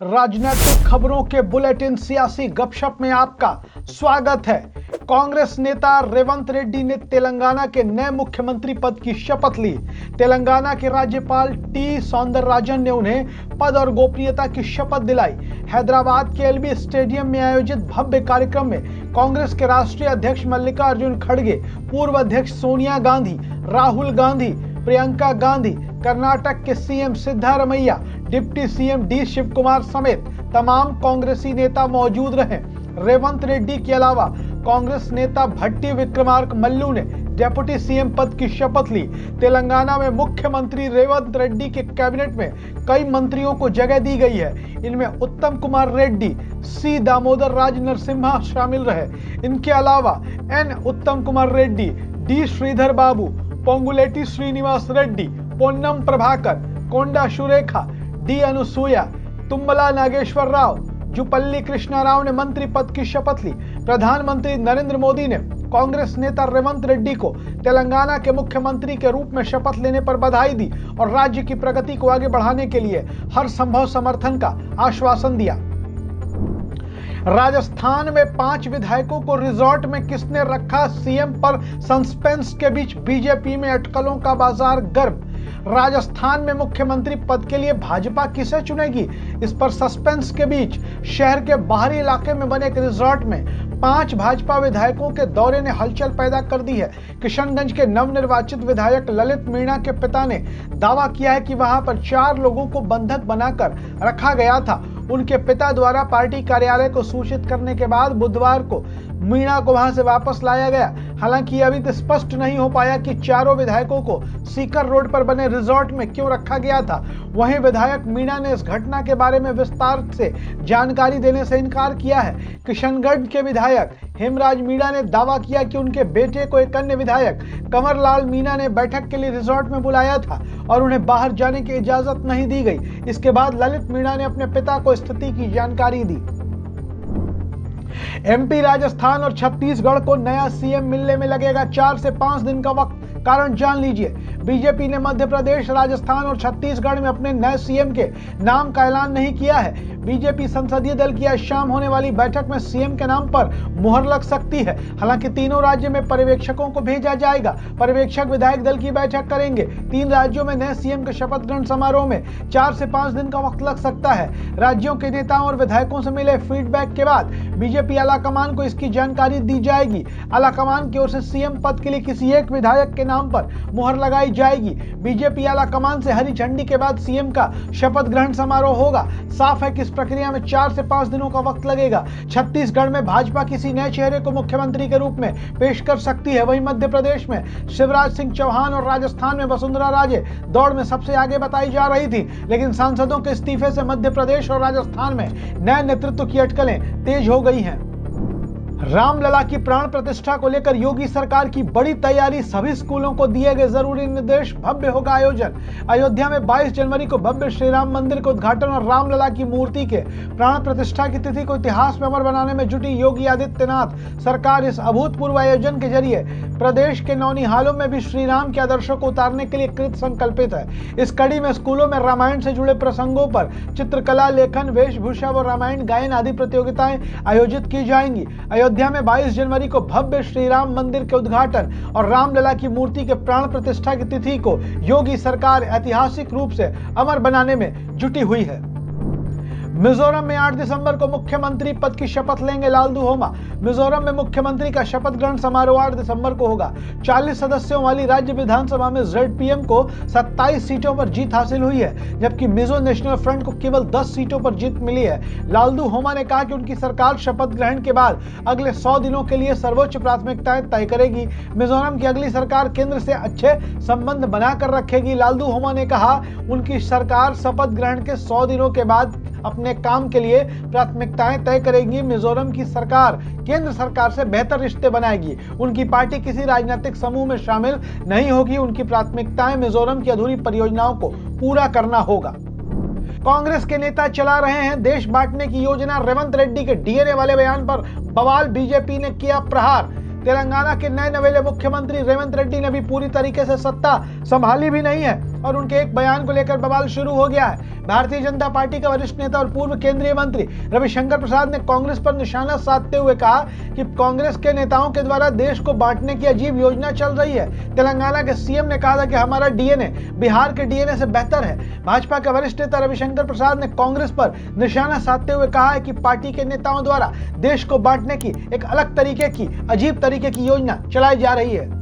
राजनीतिक खबरों के बुलेटिन सियासी गपशप में आपका स्वागत है। कांग्रेस नेता रेवंत रेड्डी ने तेलंगाना के नए मुख्यमंत्री पद की शपथ ली। तेलंगाना के राज्यपाल टी सौंदरराजन ने उन्हें पद और गोपनीयता की शपथ दिलाई। हैदराबाद के एलबी स्टेडियम में आयोजित भव्य कार्यक्रम में कांग्रेस के राष्ट्रीय अध्यक्ष मल्लिकार्जुन खड़गे, पूर्व अध्यक्ष सोनिया गांधी, राहुल गांधी, प्रियंका गांधी, कर्नाटक के CM Siddaramaiah, deputy CM D Shiv Kumar समेत तमाम कांग्रेसी नेता मौजूद रहे। रेवंत रेड्डी के अलावा कांग्रेस नेता भट्टी विक्रमार्क मल्लू ने डिप्टी सीएम पद की शपथ ली। तेलंगाना में मुख्यमंत्री रेवंत रेड्डी के कैबिनेट में कई मंत्रियों को जगह दी गई है। इनमें उत्तम कुमार रेड्डी, सी दामोदर राज नरसिम्हा शामिल रहे। इनके अलावा एन उत्तम कुमार रेड्डी, डी श्रीधर बाबू, पोंगुलेटी श्रीनिवास रेड्डी, पोन्नम प्रभाकर, कोंडा सुरेखा, डी अनुसूया, तुम्बला नागेश्वर राव, जुपल्ली कृष्णा राव ने मंत्री पद की शपथ ली। प्रधानमंत्री नरेंद्र मोदी ने कांग्रेस नेता रेवंत रेड्डी को तेलंगाना के मुख्यमंत्री के रूप में शपथ लेने पर बधाई दी और राज्य की प्रगति को आगे बढ़ाने के लिए हर संभव समर्थन का आश्वासन दिया। राजस्थान में 5 विधायकों को रिजॉर्ट में किसने रखा, सीएम पर सस्पेंस के बीच बीजेपी में अटकलों का बाजार गर्म। राजस्थान में मुख्यमंत्री पद के लिए भाजपा किसे चुनेगी, इस पर सस्पेंस के बीच शहर के बाहरी इलाके में बने एक रिजॉर्ट में 5 भाजपा विधायकों के दौरे ने हलचल पैदा कर दी है। किशनगंज के नवनिर्वाचित विधायक ललित मीणा के पिता ने दावा किया है कि वहां पर 4 लोगों को बंधक बनाकर रखा गया था। उनके पिता द्वारा पार्टी कार्यालय को सूचित करने के बाद बुधवार को मीणा को वहां से वापस लाया गया। हालांकि अभी तक स्पष्ट नहीं हो पाया कि चारों विधायकों को सीकर रोड पर बने रिजॉर्ट में क्यों रखा गया था। वहीं विधायक मीणा ने इस घटना के बारे में विस्तार से जानकारी देने से इनकार किया है। किशनगंज के विधायक हेमराज मीणा ने दावा किया कि उनके बेटे को एक अन्य विधायक कंवरलाल मीणा ने बैठक के लिए रिजॉर्ट में बुलाया था और उन्हें बाहर जाने की इजाजत नहीं दी गई। इसके बाद ललित मीणा ने अपने पिता को स्थिति की जानकारी दी। एमपी, राजस्थान और छत्तीसगढ़ को नया सीएम मिलने में लगेगा 4 से 5 दिन का वक्त। कारण जान लीजिए। बीजेपी ने मध्य प्रदेश, राजस्थान और छत्तीसगढ़ में अपने नए सीएम के नाम का ऐलान नहीं किया है। बीजेपी संसदीय दल की आज शाम होने वाली बैठक में सीएम के नाम पर मुहर लग सकती है। हालांकि तीनों राज्यों में पर्यवेक्षकों को भेजा जाएगा। पर्यवेक्षक विधायक दल की बैठक करेंगे। 3 राज्यों में नए सीएम के शपथ ग्रहण समारोह में 4 से 5 दिन का वक्त लग सकता है। राज्यों के नेताओं और विधायकों से मिले फीडबैक के बाद बीजेपी आलाकमान को इसकी जानकारी दी जाएगी। आलाकमान की ओर से सीएम पद के लिए किसी एक विधायक के नाम पर मुहर लगाई जाएगी। बीजेपी आलाकमान से हरी झंडी के बाद सीएम का शपथ ग्रहण समारोह होगा। साफ है कि इस प्रक्रिया में 4 से 5 दिनों का वक्त लगेगा। छत्तीसगढ़ में भाजपा किसी नए चेहरे को मुख्यमंत्री के रूप में पेश कर सकती है। वहीं मध्य प्रदेश में शिवराज सिंह चौहान और राजस्थान में वसुंधरा राजे दौड़ में सबसे आगे बताई जा रही थी, लेकिन सांसदों के इस्तीफे से मध्य प्रदेश और राजस्थान में नए नेतृत्व की अटकलें तेज हो गई हैं। रामलला की प्राण प्रतिष्ठा को लेकर योगी सरकार की बड़ी तैयारी। सभी स्कूलों को दिए गए जरूरी निर्देश। भव्य होगा आयोजन। अयोध्या में 22 जनवरी को भव्य श्री राम मंदिर के उद्घाटन और रामलला की मूर्ति के प्राण प्रतिष्ठा की तिथि को इतिहास में अमर बनाने में जुटी योगी आदित्यनाथ सरकार इस अभूतपूर्व आयोजन के जरिए प्रदेश के नौनिहालों में भी श्री राम के आदर्शों को उतारने के लिए कृत संकल्पित है। इस कड़ी में स्कूलों में रामायण से जुड़े प्रसंगों पर चित्रकला, लेखन, वेशभूषा व रामायण गायन आदि प्रतियोगिताएं आयोजित की जाएंगी। अयोध्या में 22 जनवरी को भव्य श्री राम मंदिर के उद्घाटन और रामलला की मूर्ति के प्राण प्रतिष्ठा की तिथि को योगी सरकार ऐतिहासिक रूप से अमर बनाने में जुटी हुई है। मिजोरम में 8 दिसंबर को मुख्यमंत्री पद की शपथ लेंगे लालदू होमा। मिजोरम में मुख्यमंत्री का शपथ ग्रहण समारोह 8 दिसंबर को होगा। 40 सदस्यों वाली राज्य विधानसभा में जेडपीएम को 27 सीटों पर जीत हासिल हुई है, जबकि मिजो नेशनल फ्रंट को केवल 10 सीटों पर जीत मिली है। लालदू होमा ने कहा कि उनकी सरकार शपथ ग्रहण के बाद अगले 100 दिनों के लिए सर्वोच्च प्राथमिकताएं तय करेगी। मिजोरम की अगली सरकार केंद्र से अच्छे संबंध बनाकर रखेगी। लालदू होमा ने कहा उनकी सरकार शपथ ग्रहण के 100 दिनों के बाद अपने काम के लिए प्राथमिकताएं तय करेगी। मिजोरम की सरकार केंद्र सरकार से बेहतर रिश्ते बनाएगी। उनकी पार्टी किसी राजनीतिक समूह में शामिल नहीं होगी। उनकी प्राथमिकताएं मिजोरम की अधूरी परियोजनाओं को पूरा करना होगा। कांग्रेस के नेता चला रहे हैं देश बांटने की योजना। रेवंत रेड्डी के डीएनए वाले बयान पर बवाल। बीजेपी ने किया प्रहार। तेलंगाना के नए नवेले मुख्यमंत्री रेवंत रेड्डी ने भी पूरी तरीके से सत्ता संभाली भी नहीं है। और उनके एक बयान को लेकर बवाल शुरू हो गया है। भारतीय जनता पार्टी के वरिष्ठ नेता और पूर्व केंद्रीय मंत्री रविशंकर प्रसाद ने कांग्रेस पर निशाना साधते हुए कहा कि कांग्रेस के नेताओं के द्वारा देश को बांटने की अजीब योजना चल रही है। तेलंगाना के सीएम ने कहा था कि हमारा डीएनए बिहार के डीएनए से बेहतर है। भाजपा के वरिष्ठ नेता रविशंकर प्रसाद ने कांग्रेस पर निशाना साधते हुए कहा है कि पार्टी के नेताओं द्वारा देश को बांटने की एक अलग तरीके की अजीब तरीके की योजना चलाई जा रही है।